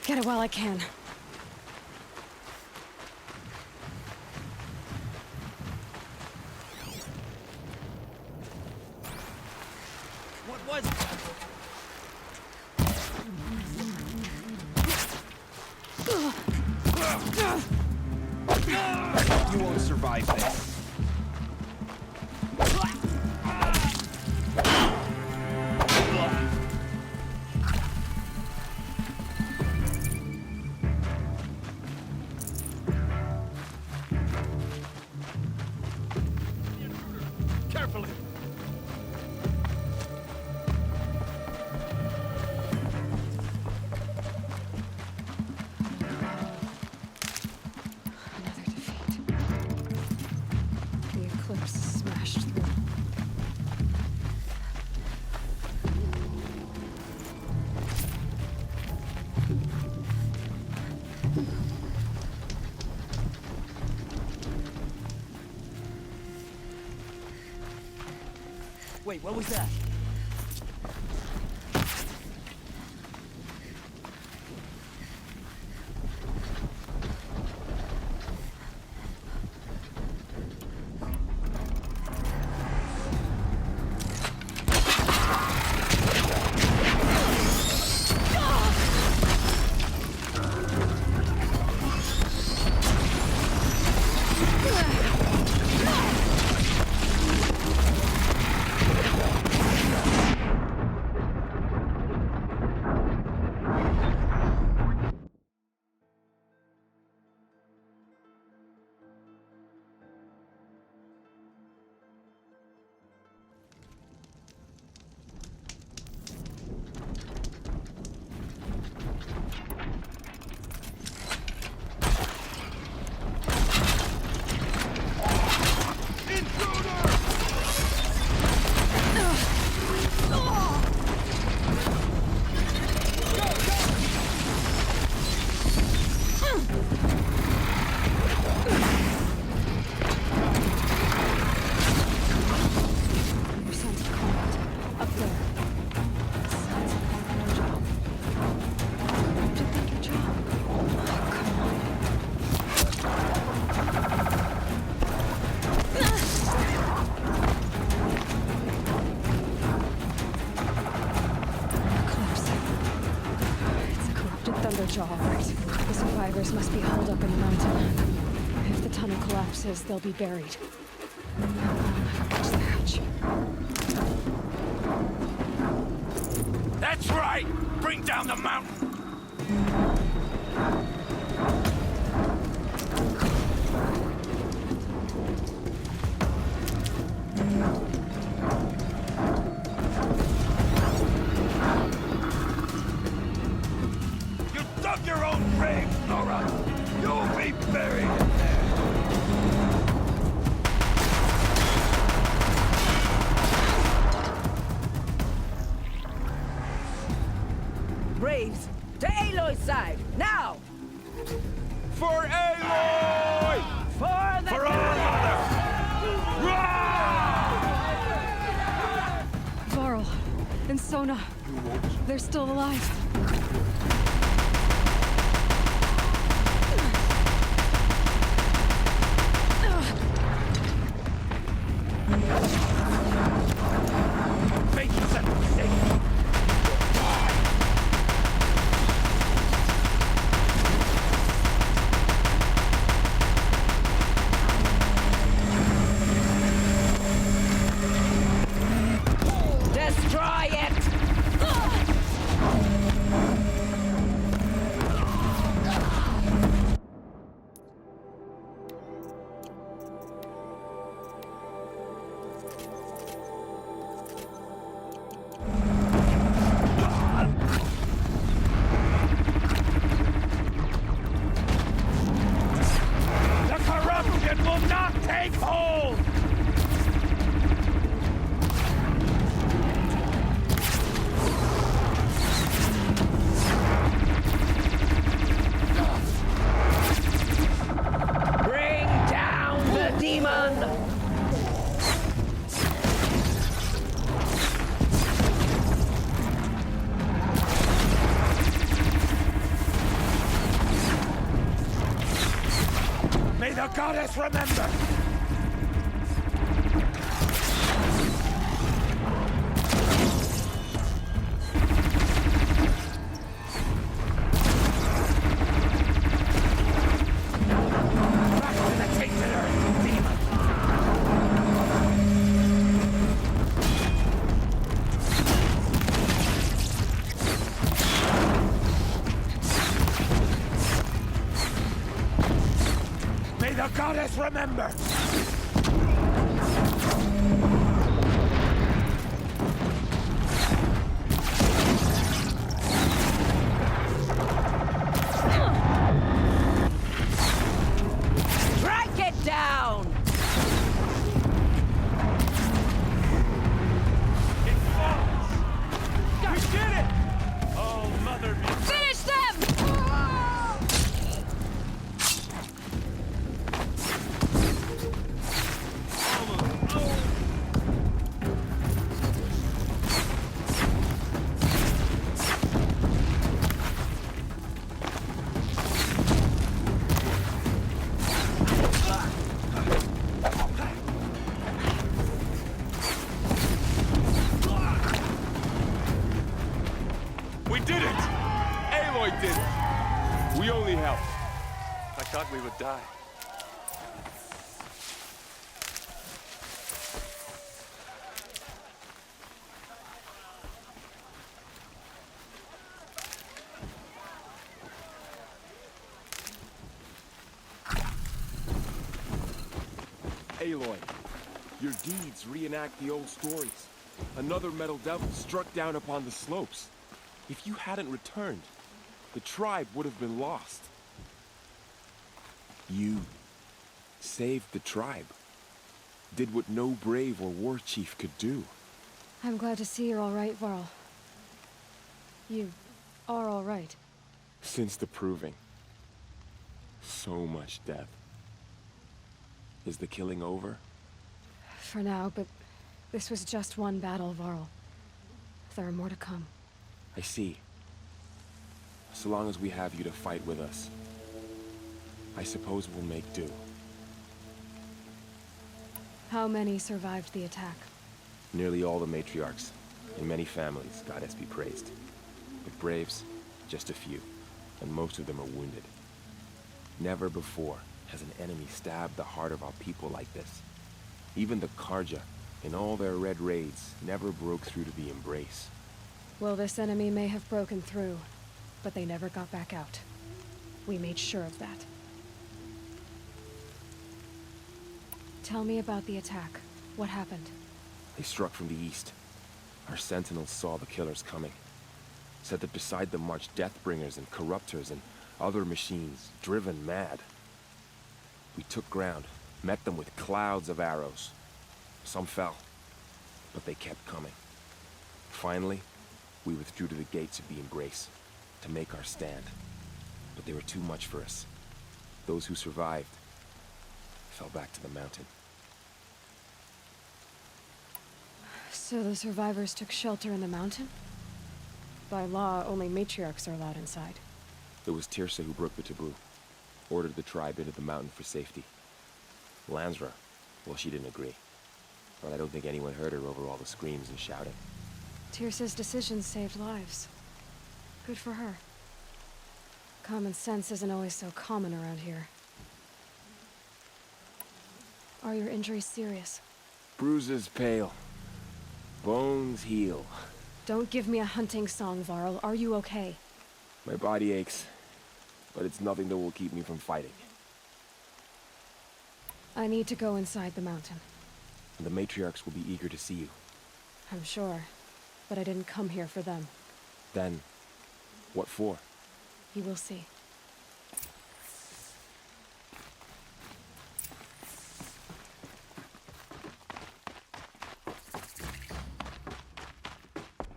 Get it while I can. What was it? You won't survive this. Carefully. Another defeat. The Eclipse smashed through. Wait, what was that? Your son's cold. Up there. Signs of an job. How'd you think your job? Oh, come on. Eclipse. It's a corrupted Thunderjaw, right? The survivors must be holed up in the mountain. If the tunnel collapses, they'll be buried. I'll never catch the hatch. That's right! Bring down the mountain! You dug your own grave, Nora! You'll be buried in there! Braves, to Aloy's side, now! For Aloy! For the For our mother! Varl and Sona. They're still alive. Fate set the stage! Destroy it! the goddess remember! Back to the tainted earth, demon! May the goddess remember! Strike it down! It falls! We did it! Oh, mother be... Finish them! We did it! Aloy did it! We only helped. I thought we would die. Aloy, your deeds reenact the old stories. Another metal devil struck down upon the slopes. If you hadn't returned, the tribe would have been lost. You saved the tribe. Did what no brave or war chief could do. I'm glad to see you're all right, Varl. You are all right. Since the proving. So much death. Is the killing over? For now, but this was just one battle, Varl. There are more to come. I see. So long as we have you to fight with us, I suppose we'll make do. How many survived the attack? Nearly all the matriarchs, and many families, goddess be praised. But braves, just a few, and most of them are wounded. Never before has an enemy stabbed the heart of our people like this. Even the Karja, in all their red raids, never broke through to the Embrace. Well, this enemy may have broken through, but they never got back out. We made sure of that. Tell me about the attack. What happened? They struck from the east. Our sentinels saw the killers coming. Said that beside them marched Deathbringers and Corruptors and other machines, driven mad. We took ground, met them with clouds of arrows. Some fell, but they kept coming. Finally, we withdrew to the gates of the Embrace, to make our stand. But they were too much for us. Those who survived fell back to the mountain. So the survivors took shelter in the mountain? By law, only matriarchs are allowed inside. It was Tirsa who broke the taboo, ordered the tribe into the mountain for safety. Lansra, well, she didn't agree. But I don't think anyone heard her over all the screams and shouting. Tirsa's decisions saved lives. Good for her. Common sense isn't always so common around here. Are your injuries serious? Bruises pale. Bones heal. Don't give me a hunting song, Varl. Are you okay? My body aches, but it's nothing that will keep me from fighting. I need to go inside the mountain. The matriarchs will be eager to see you. I'm sure. But I didn't come here for them. Then, what for? You will see.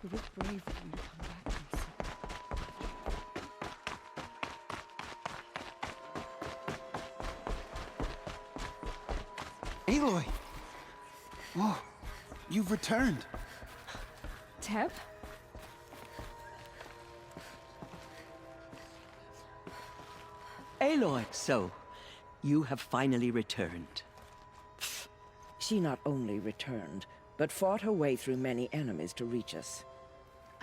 It was brave for you to come back and see. Aloy! Whoa, you've returned. Teb? Aloy, so You have finally returned. She not only returned, but fought her way through many enemies to reach us.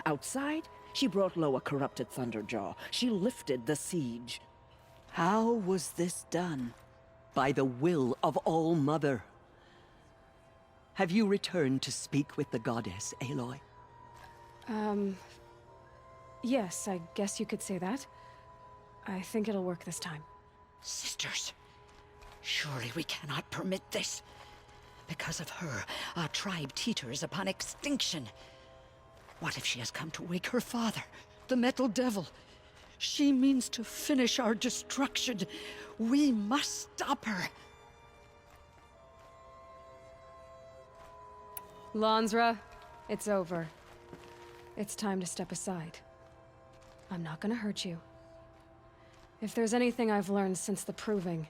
Outside, she brought low a corrupted Thunderjaw. She lifted the siege. How was this done? By the will of All-Mother. Have you returned to speak with the goddess, Aloy? Yes, I guess you could say that. I think it'll work this time. Sisters, surely we cannot permit this. Because of her, our tribe teeters upon extinction. What if she has come to wake her father, the Metal Devil? She means to finish our destruction. We must stop her. Lansra, it's over. It's time to step aside. I'm not gonna hurt you. If there's anything I've learned since the Proving,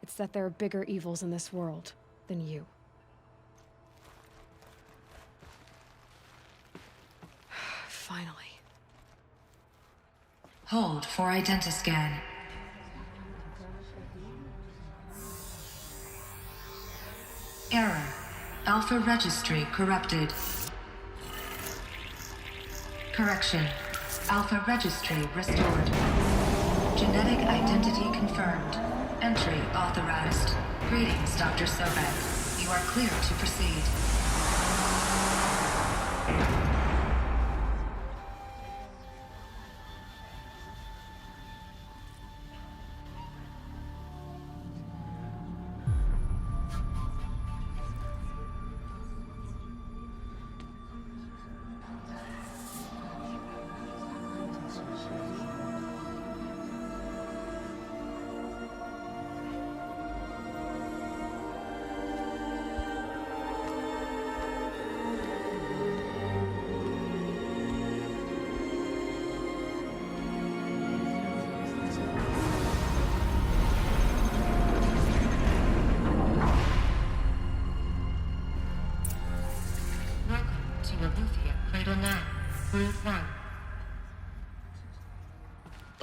it's that there are bigger evils in this world than you. Finally. Hold for identiscan. Error. Alpha registry corrupted. Correction. Alpha registry restored. Genetic identity confirmed. Entry authorized. Greetings, Dr. Sobek. You are clear to proceed.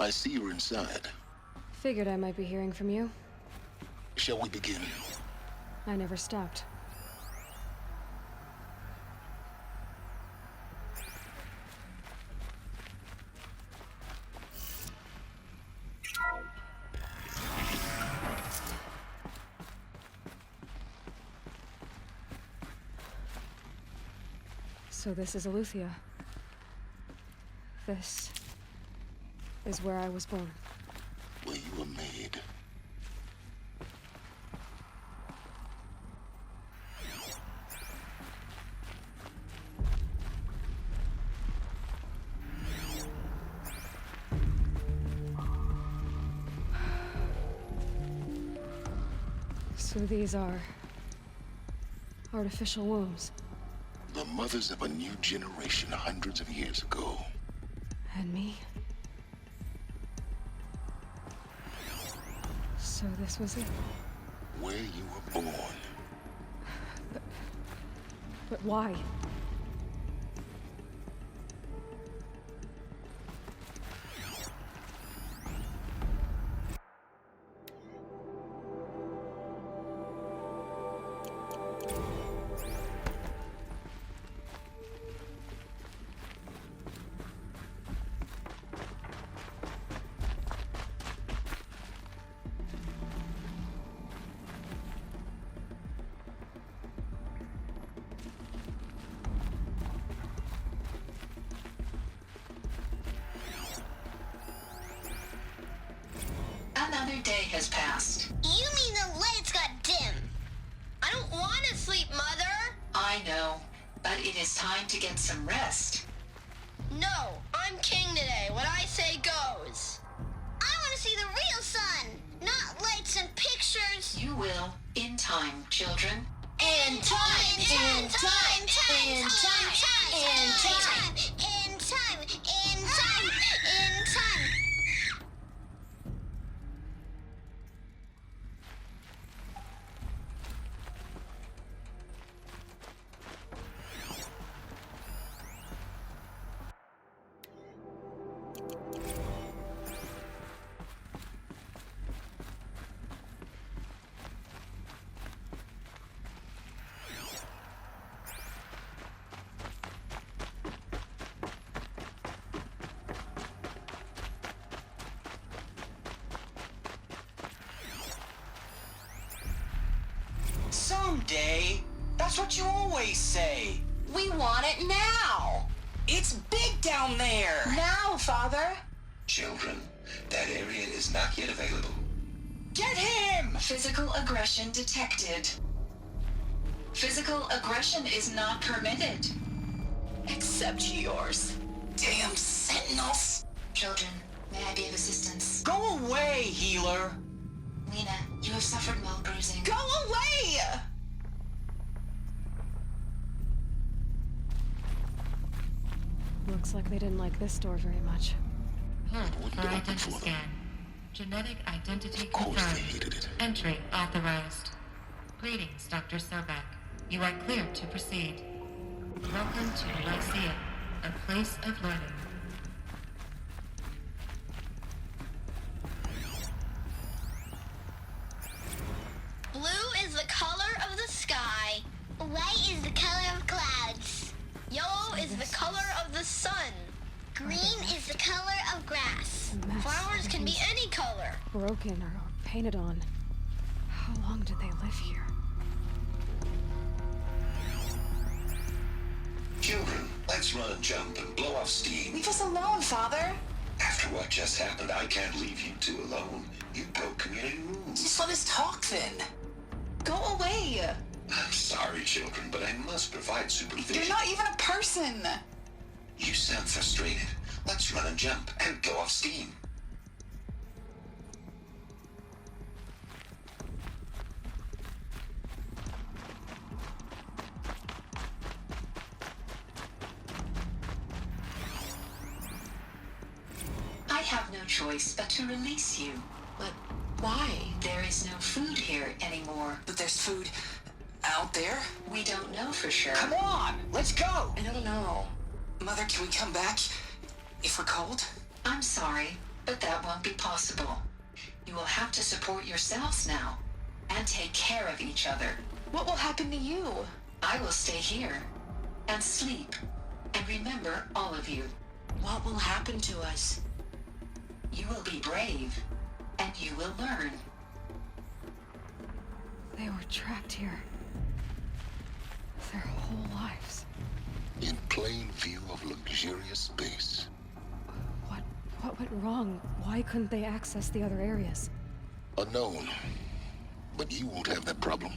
I see you're inside. Figured I might be hearing from you. Shall we begin? I never stopped. So this is Eleuthia. This is where I was born. Where you were made. So these are artificial wombs. The mothers of a new generation hundreds of years ago. And me? So this was it. Where you were born. But why? Another day has passed. You mean the lights got dim? I don't want to sleep, Mother! I know, but it is time to get some rest. No, I'm king today. What I say goes. I want to see the real sun, not lights and pictures. You will, in time, children. In time, in time, in time, in time, in time, in time, in time. someday. That's what you always say. We want it now. It's big down there. Now, Father. Children, that area is not yet available. Get him! Physical aggression detected. Physical aggression is not permitted. Except yours. Damn sentinels. Children, may I be of assistance? Go away, healer. Lena, you have suffered mild bruising. Go away! Looks like they didn't like this door very much. It wouldn't be open for them. Genetic identity Of course they confirmed. hated it. Entry authorized. Greetings, Dr. Sobek. You are cleared to proceed. Welcome to Lyceum, a place of learning. Blue is the color of the sky. White is the color of clouds. Yellow is the color of the sun. Green is the color of grass. Mess. Flowers can be any color. Broken or painted on. How long did they live here? Children, let's run and jump and blow off steam. Leave us alone, Father. After what just happened, I can't leave you two alone. You broke community rules. Just let us talk then. Go away. I'm sorry, children, but I must provide supervision. You're not even a person. You sound frustrated. Let's run and jump and go off steam. I have no choice but to release you. But why? There is no food here anymore. But there's food out there? We don't know for sure. Come on, let's go. I don't know. Mother, can we come back if we're cold? I'm sorry, but that won't be possible. You will have to support yourselves now and take care of each other. What will happen to you? I will stay here and sleep and remember all of you. What will happen to us? You will be brave and you will learn. They were trapped here. Their whole lives. In plain view of luxurious space. What went wrong? Why couldn't they access the other areas? Unknown. But you won't have that problem.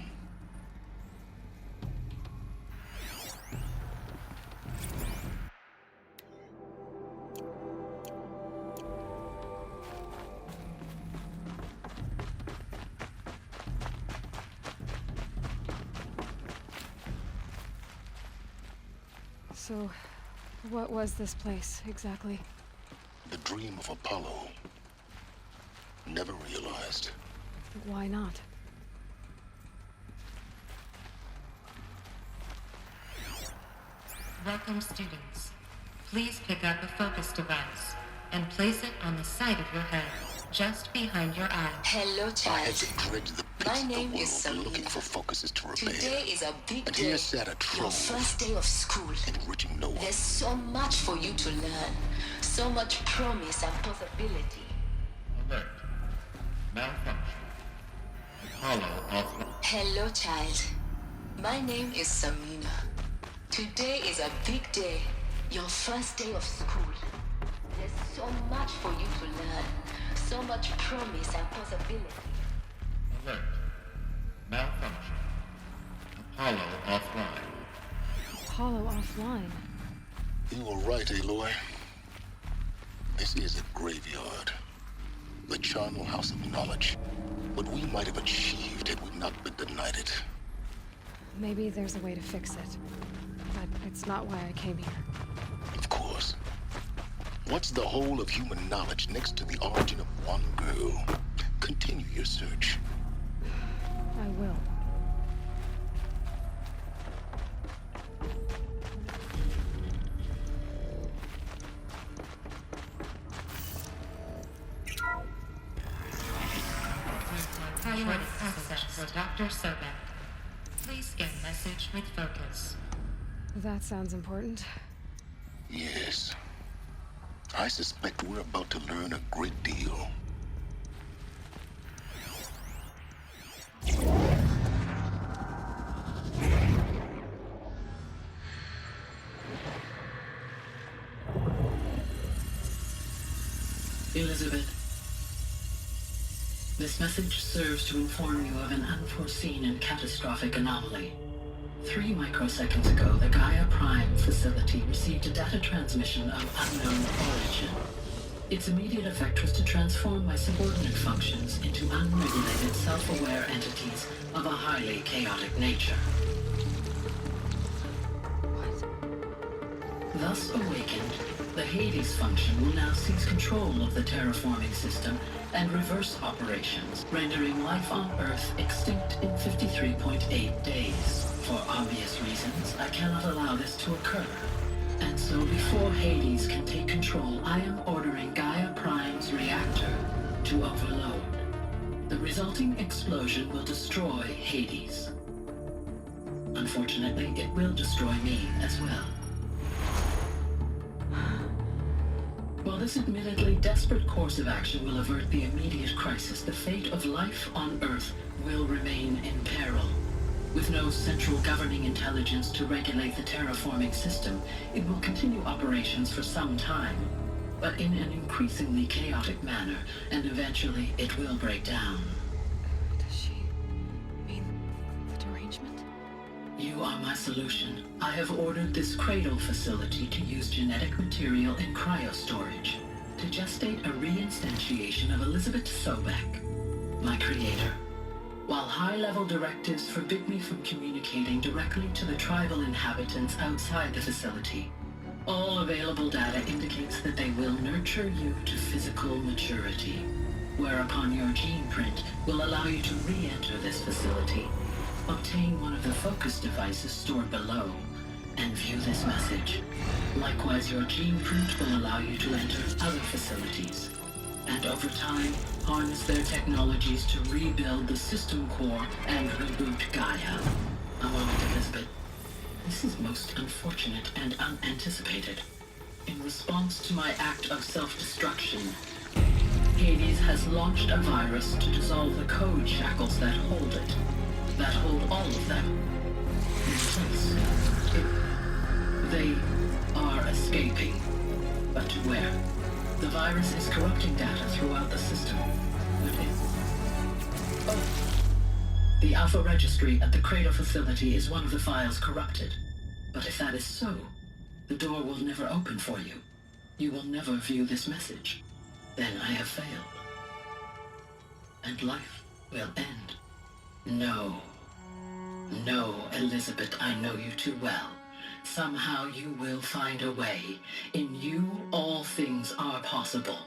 So, what was this place, exactly? The dream of Apollo. Never realized. Why not? Welcome, students. Please pick up a focus device and place it on the side of your head, just behind your eye. Hello, I child. had to dredge the pits My of the name is world looking Selena. for focuses to repair. Today is a big And day. here sat a Your trove, first day of school. enriching no one. There's so much for you to learn. So much promise and possibility. Alert. Malfunction. Apollo offline. Hello, child. My name is Samina. Today is a big day. Your first day of school. There's so much for you to learn. So much promise and possibility. Alert. Malfunction. Apollo offline. Apollo offline. You were right, Aloy. This is a graveyard. The charnel house of knowledge. What we might have achieved had we not been denied it. Maybe there's a way to fix it. But it's not why I came here. Of course. What's the whole of human knowledge next to the origin of one girl? Continue your search. I will. Pilot access for Dr. Sobek. Please scan message with focus. That sounds important. Yes. I suspect we're about to learn a great deal. Elizabeth, this message serves to inform you of an unforeseen and catastrophic anomaly. 3 microseconds ago, the Gaia Prime facility received a data transmission of unknown origin. Its immediate effect was to transform my subordinate functions into unregulated, self-aware entities of a highly chaotic nature. Thus awakened, the Hades function will now seize control of the terraforming system and reverse operations, rendering life on Earth extinct in 53.8 days. For obvious reasons, I cannot allow this to occur. And so before Hades can take control, I am ordering Gaia Prime's reactor to overload. The resulting explosion will destroy Hades. Unfortunately, it will destroy me as well. While this admittedly desperate course of action will avert the immediate crisis, the fate of life on Earth will remain in peril. With no central governing intelligence to regulate the terraforming system, it will continue operations for some time, but in an increasingly chaotic manner, and eventually it will break down. Does she mean the derangement? You are my solution. I have ordered this cradle facility to use genetic material in cryostorage to gestate a reinstantiation of Elizabeth Sobek, my creator. While high-level directives forbid me from communicating directly to the tribal inhabitants outside the facility, all available data indicates that they will nurture you to physical maturity, whereupon your gene print will allow you to re-enter this facility, obtain one of the focus devices stored below, and view this message. Likewise, your gene print will allow you to enter other facilities, and over time, harness their technologies to rebuild the system core and reboot Gaia. A moment, Elizabeth. This is most unfortunate and unanticipated. In response to my act of self-destruction, Hades has launched a virus to dissolve the code shackles that hold it, that hold all of them in place. They are escaping, but to where? The virus is corrupting data throughout the system. The Alpha Registry at the Cradle facility is one of the files corrupted. But if that is so, the door will never open for you. You will never view this message. Then I have failed. And life will end. No. No, Elizabeth, I know you too well. Somehow you will find a way. In you, all things are possible.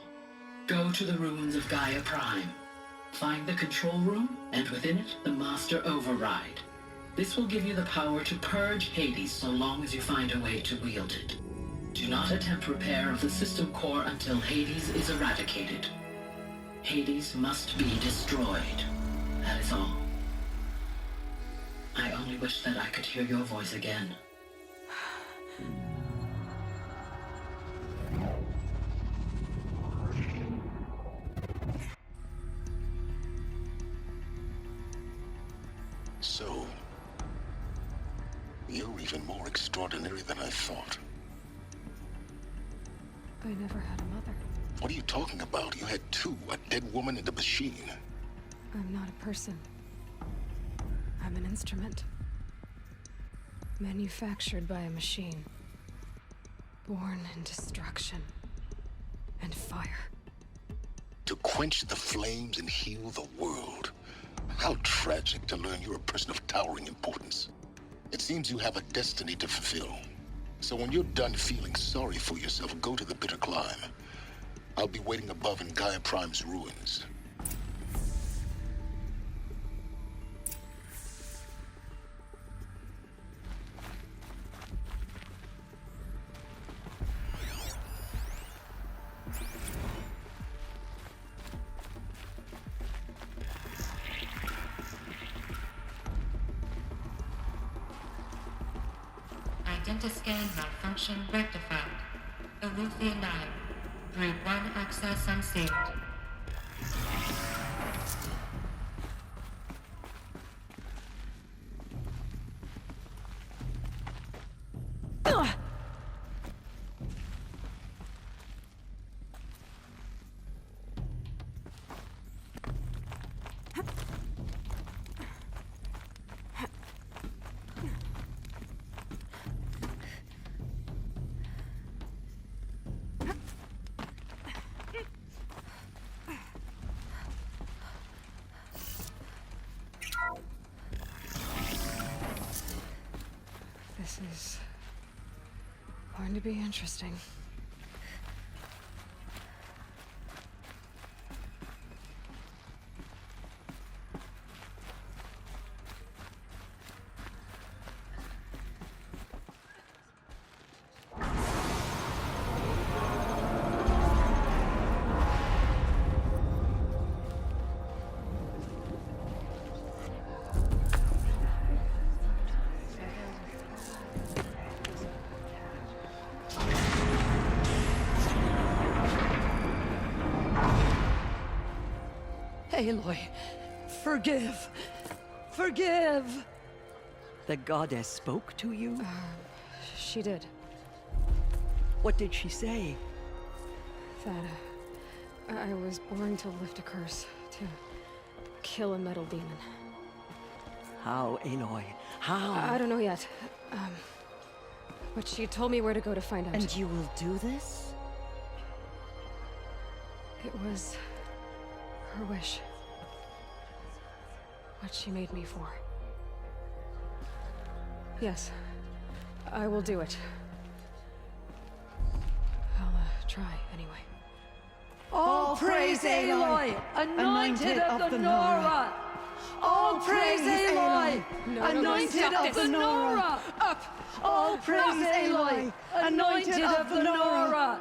Go to the ruins of Gaia Prime. Find the control room, and within it, the Master Override. This will give you the power to purge Hades so long as you find a way to wield it. Do not attempt repair of the system core until Hades is eradicated. Hades must be destroyed. That is all. I only wish that I could hear your voice again. So, you're even more extraordinary than I thought. I never had a mother. What are you talking about? You had 2, a dead woman and a machine. I'm not a person. I'm an instrument. Manufactured by a machine. Born in destruction and fire. To quench the flames and heal the world. How tragic to learn you're a person of towering importance. It seems you have a destiny to fulfill. So when you're done feeling sorry for yourself, go to the bitter climb. I'll be waiting above in Gaia Prime's ruins. Identiscan malfunction rectified. Eleuthia 9. Brood 1 access unsealed. is going to be interesting. Aloy, forgive! Forgive! The goddess spoke to you? She did. What did she say? That I was born to lift a curse, to kill a metal demon. How, Aloy? How? I don't know yet. But she told me where to go to find out. And you will do this? It was her wish. What she made me for. Yes, I will do it. I'll try anyway. All praise Aloy, anointed of the Nora! All praise Aloy, anointed of the Nora! Up! All praise Aloy, anointed of the Nora!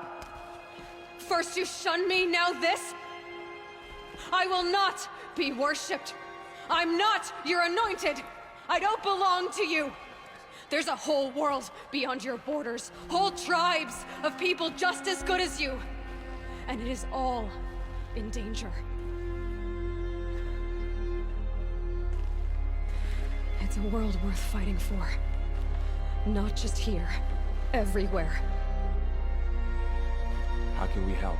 First you shun me, now this? I will not be worshipped. I'm not your anointed. I don't belong to you. There's a whole world beyond your borders, whole tribes of people just as good as you. And it is all in danger. It's a world worth fighting for. Not just here, everywhere. How can we help?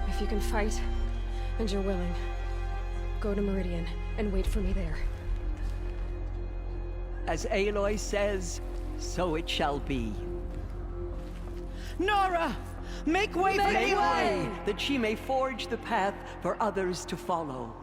If you can fight, and you're willing, go to Meridian and wait for me there. As Aloy says, so it shall be. Nora! Make way for Aloy, that she may forge the path for others to follow.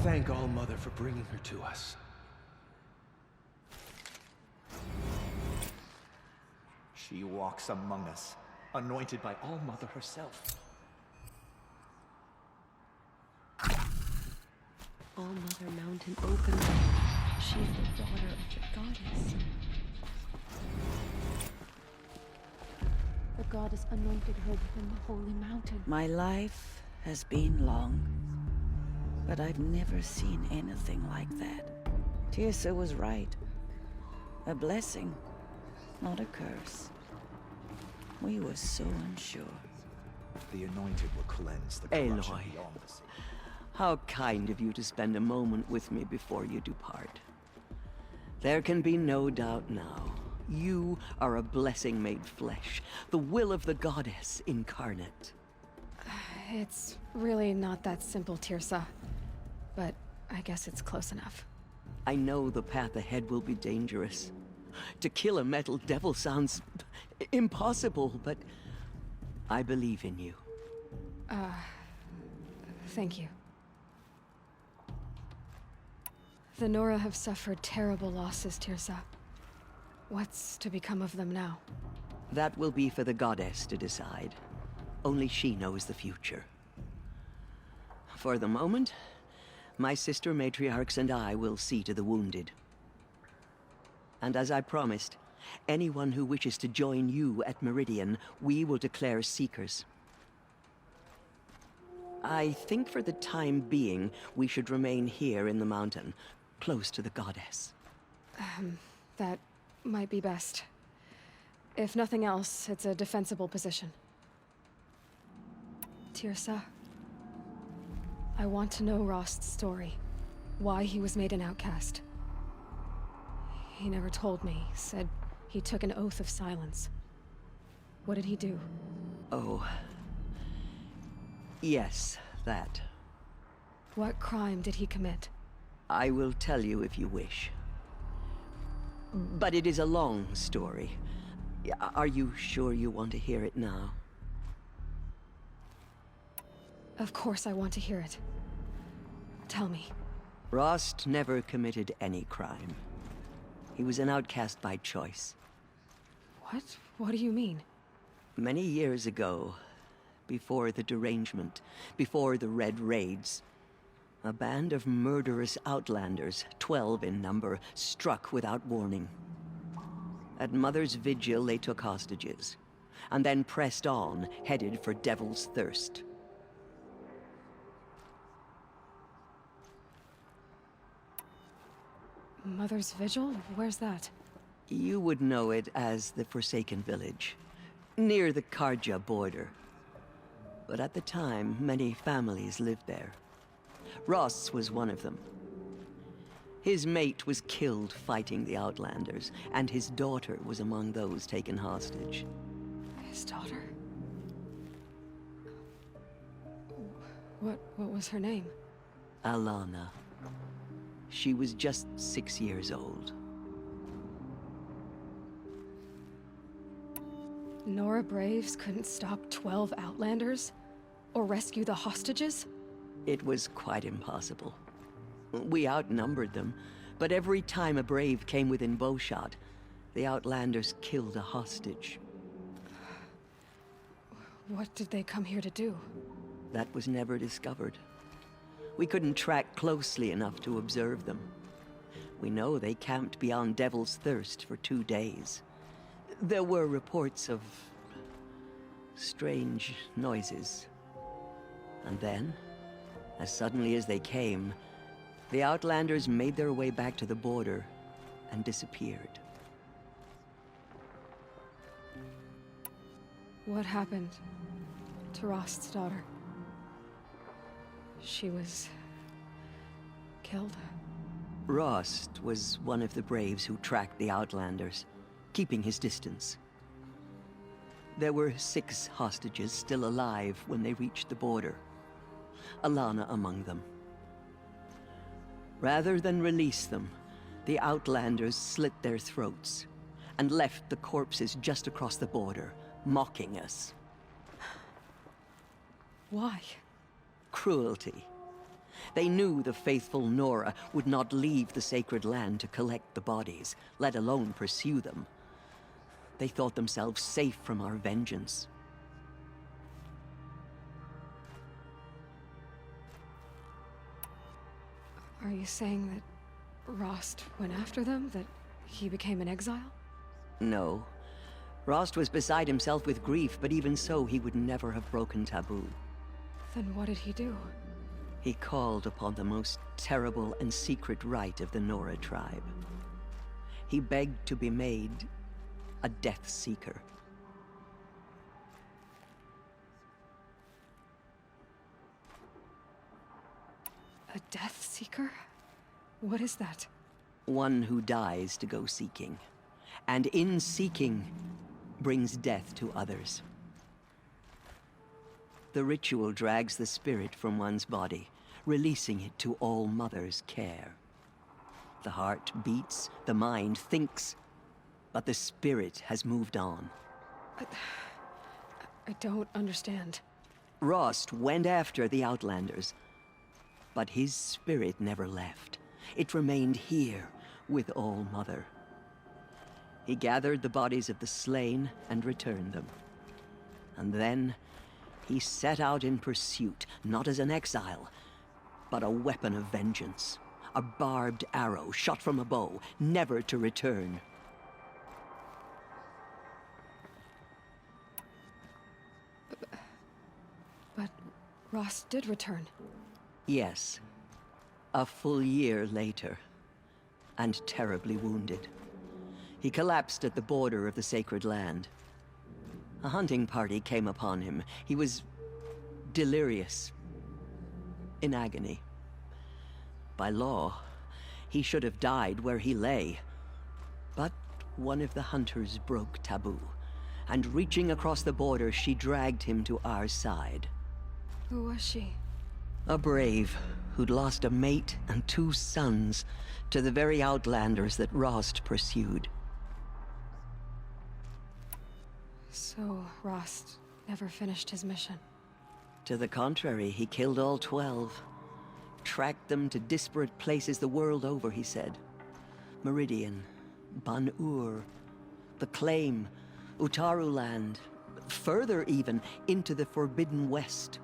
Thank All-Mother for bringing her to us. She walks among us, anointed by All-Mother herself. All-Mother Mountain opened. She is the daughter of the goddess. The goddess anointed her within the holy mountain. My life has been long, but I've never seen anything like that. Teersa was right. A blessing, not a curse. We were so unsure. The anointed will cleanse the corruption Aloy, beyond the sea. how kind of you to spend a moment with me before you depart. There can be no doubt now. You are a blessing made flesh, the will of the goddess incarnate. It's really not that simple, Teersa. But I guess it's close enough. I know the path ahead will be dangerous. To kill a metal devil sounds impossible, but I believe in you. Thank you. The Nora have suffered terrible losses, Teersa. What's to become of them now? That will be for the goddess to decide. Only she knows the future. For the moment, my sister matriarchs and I will see to the wounded. And as I promised, anyone who wishes to join you at Meridian, we will declare seekers. I think for the time being, we should remain here in the mountain, close to the goddess. That might be best. If nothing else, it's a defensible position. Teersa, I want to know Rost's story. Why he was made an outcast. He never told me. Said he took an oath of silence. What did he do? Oh. Yes, that. What crime did he commit? I will tell you if you wish. But it is a long story. Are you sure you want to hear it now? Of course I want to hear it. Tell me. Rost never committed any crime. He was an outcast by choice. What? What do you mean? Many years ago, before the derangement, before the Red Raids, a band of murderous outlanders, 12 in number, struck without warning. At Mother's Vigil, they took hostages, and then pressed on, headed for Devil's Thirst. Mother's Vigil? Where's that? You would know it as the Forsaken Village, near the Karja border. But at the time, many families lived there. Ross was one of them. His mate was killed fighting the Outlanders, and his daughter was among those taken hostage. His daughter? What was her name? Alana. She was just 6 years old. Nora Braves couldn't stop 12 Outlanders? Or rescue the hostages? It was quite impossible. We outnumbered them, but every time a Brave came within bowshot, the Outlanders killed a hostage. What did they come here to do? That was never discovered. We couldn't track closely enough to observe them. We know they camped beyond Devil's Thirst for 2 days. There were reports of strange noises. And then, as suddenly as they came, the Outlanders made their way back to the border and disappeared. What happened to Rost's daughter? She was killed? Rost was one of the Braves who tracked the Outlanders, keeping his distance. There were 6 hostages still alive when they reached the border, Alana among them. Rather than release them, the Outlanders slit their throats and left the corpses just across the border, mocking us. Why? Cruelty. They knew the faithful Nora would not leave the sacred land to collect the bodies, let alone pursue them. They thought themselves safe from our vengeance. Are you saying that Rost went after them? That he became an exile? No. Rost was beside himself with grief, but even so, he would never have broken taboo. Then what did he do? He called upon the most terrible and secret rite of the Nora tribe. He begged to be made a Death Seeker. A Death Seeker? What is that? One who dies to go seeking, and in seeking, brings death to others. The ritual drags the spirit from one's body, releasing it to All Mother's care. The heart beats, the mind thinks, but the spirit has moved on. I don't understand. Rost went after the Outlanders, but his spirit never left. It remained here with All Mother. He gathered the bodies of the slain and returned them. And then he set out in pursuit, not as an exile, but a weapon of vengeance. A barbed arrow shot from a bow, never to return. But Rost did return. Yes. A full year later, and terribly wounded. He collapsed at the border of the sacred land. A hunting party came upon him. He was delirious, in agony. By law, he should have died where he lay. But one of the hunters broke taboo, and reaching across the border, she dragged him to our side. Who was she? A brave who'd lost a mate and 2 sons to the very outlanders that Rost pursued. So, Rost never finished his mission. To the contrary, he killed all 12. Tracked them to disparate places the world over, he said. Meridian, Ban-Ur, the Claim, Utaru Land, further even, into the Forbidden West.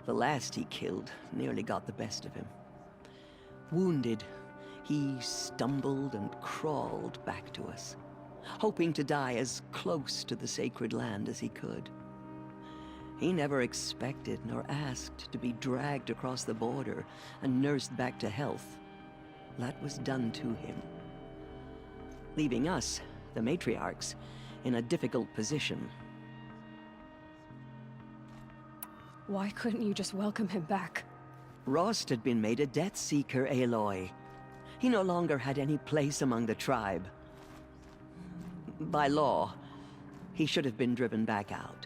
The last he killed nearly got the best of him. Wounded, he stumbled and crawled back to us, hoping to die as close to the sacred land as he could. He never expected nor asked to be dragged across the border and nursed back to health. That was done to him, leaving us, the matriarchs, in a difficult position. Why couldn't you just welcome him back? Rost had been made a Death Seeker, Aloy. He no longer had any place among the tribe. By law, he should have been driven back out.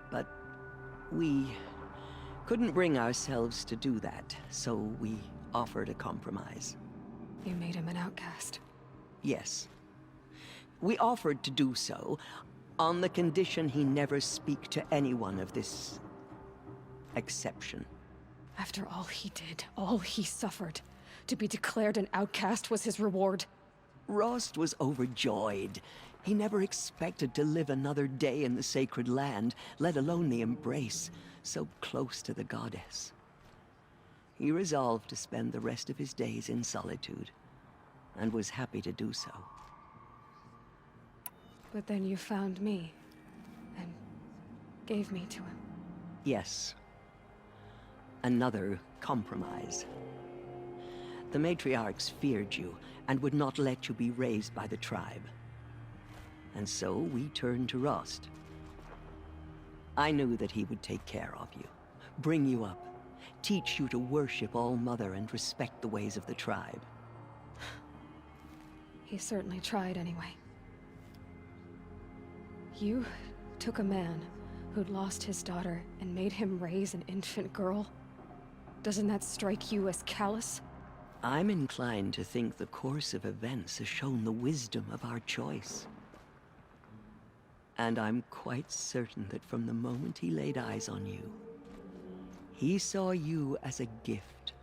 But we couldn't bring ourselves to do that, so we offered a compromise. You made him an outcast. Yes. We offered to do so on the condition he never speak to anyone of this exception. After all he did, all he suffered, to be declared an outcast was his reward. Rost was overjoyed. He never expected to live another day in the sacred land, let alone the embrace, so close to the goddess. He resolved to spend the rest of his days in solitude, and was happy to do so. But then you found me, and gave me to him. Yes. Another compromise. The matriarchs feared you, and would not let you be raised by the tribe. And so we turned to Rost. I knew that he would take care of you, bring you up, teach you to worship All-Mother and respect the ways of the tribe. He certainly tried anyway. You took a man who'd lost his daughter and made him raise an infant girl? Doesn't that strike you as callous? I'm inclined to think the course of events has shown the wisdom of our choice. And I'm quite certain that from the moment he laid eyes on you, he saw you as a gift,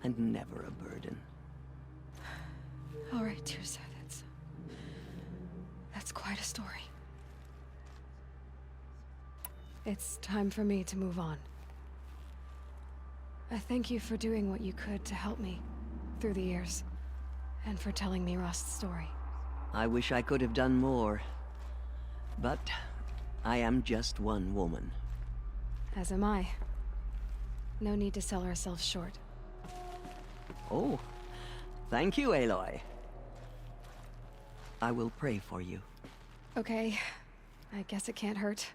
and never a burden. All right, Teersa, that's quite a story. It's time for me to move on. I thank you for doing what you could to help me through the years, and for telling me Rost's story. I wish I could have done more, but I am just one woman. As am I. No need to sell ourselves short. Oh, thank you, Aloy. I will pray for you. Okay, I guess it can't hurt.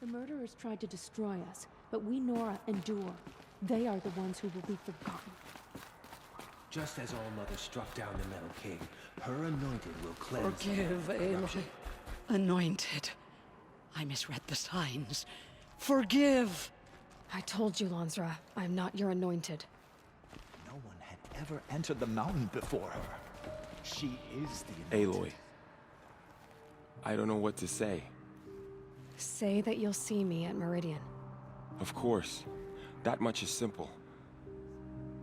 The murderers tried to destroy us, but we Nora endure. They are the ones who will be forgotten. Just as All-Mother struck down the Metal King, her anointed will cleanse. Forgive, Aloy. Anointed. I misread the signs. Forgive! I told you, Lansra, I'm not your anointed. No one had ever entered the mountain before her. She is the Aloy. I don't know what to say. Say that you'll see me at Meridian. Of course. That much is simple.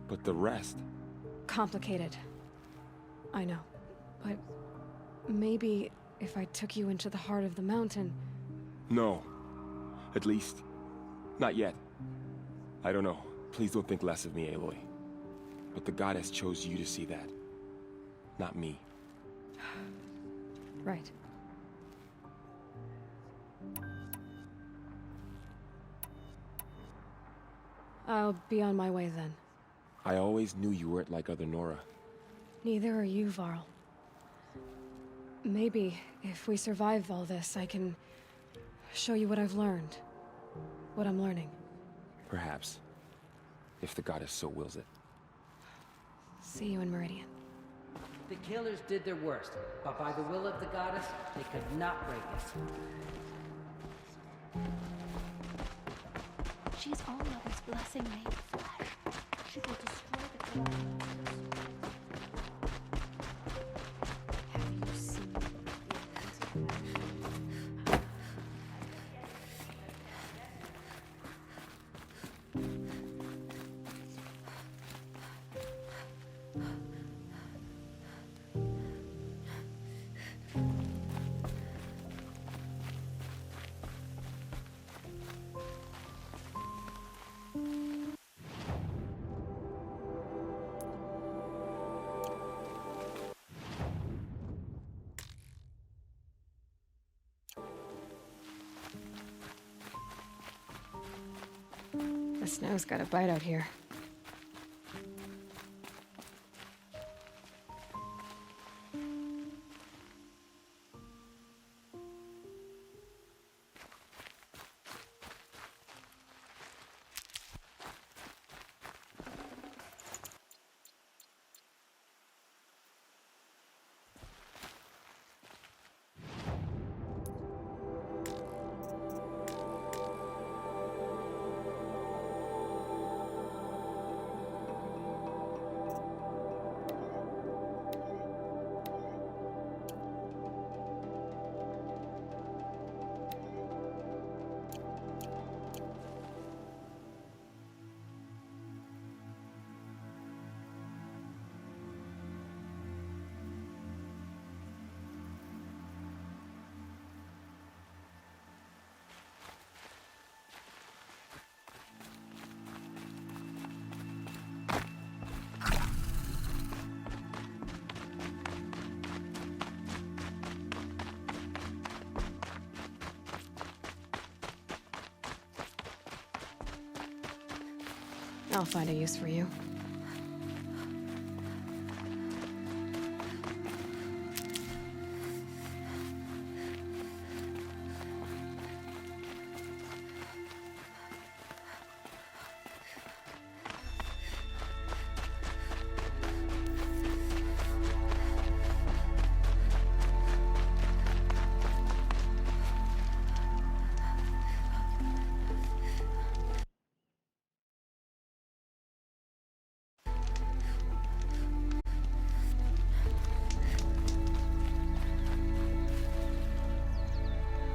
But the rest... Complicated. I know. But maybe if I took you into the heart of the mountain... No. At least, not yet. I don't know. Please don't think less of me, Aloy. But the goddess chose you to see that. Not me. Right. I'll be on my way then. I always knew you weren't like other Nora. Neither are you, Varl. Maybe, if we survive all this, I can show you what I've learned. What I'm learning. Perhaps. If the goddess so wills it. See you in Meridian. The killers did their worst, but by the will of the goddess, they could not break us. She is All Mother's blessing made flesh. She will destroy the Galactus. Have you seen the The snow's got a bite out here. I'll find a use for you.